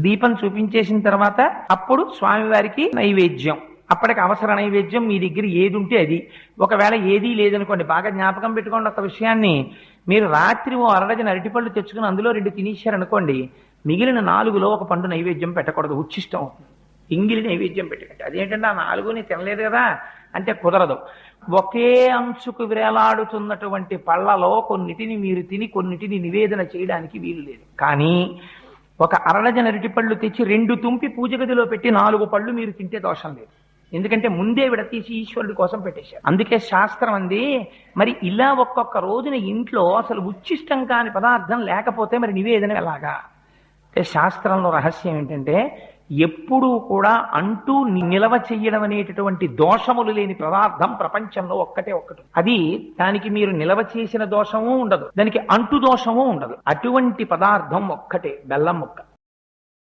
దీపం చూపించేసిన తర్వాత అప్పుడు స్వామివారికి నైవేద్యం. అప్పటికి అవసర నైవేద్యం మీ దగ్గర ఏది ఉంటే అది. ఒకవేళ ఏదీ లేదనుకోండి, బాగా జ్ఞాపకం పెట్టుకోండి ఒక విషయాన్ని. మీరు రాత్రి ఓ అరడజన అరటిపళ్ళు తెచ్చుకుని అందులో 2 తినేశారనుకోండి, మిగిలిన 4లో ఒక పండు నైవేద్యం పెట్టకూడదు, ఉచ్చిష్టం అవుతుంది. ఎంగిలి నైవేద్యం పెట్టకండి. అదేంటంటే ఆ 4ని తినలేదు కదా అంటే కుదరదు. ఒకే అంచుకు వేలాడుతున్నటువంటి పళ్ళలో కొన్నిటిని మీరు తిని కొన్నిటిని నివేదన చేయడానికి వీలు లేదు. కానీ ఒక అరడజన అరటిపళ్ళు తెచ్చి 2 తుంపి పూజ గదిలో పెట్టి 4 పళ్ళు మీరు తింటే దోషం లేదు. ఎందుకంటే ముందే విడతీసి ఈశ్వరుడి కోసం పెట్టేశారు. అందుకే శాస్త్రం అంది, మరి ఇలా ఒక్కొక్క రోజున ఇంట్లో అసలు ఉచ్చిష్టం కాని పదార్థం లేకపోతే మరి నివేదన ఎలాగా అంటే, శాస్త్రంలో రహస్యం ఏంటంటే ఎప్పుడూ కూడా అంటూ నిలవ చెయ్యడం అనేటటువంటి దోషములు లేని పదార్థం ప్రపంచంలో ఒక్కటే ఒక్కటి. అది దానికి మీరు నిలవ చేసిన దోషము ఉండదు, దానికి అంటు దోషము ఉండదు. అటువంటి పదార్థం ఒక్కటే, బెల్లం ముక్క.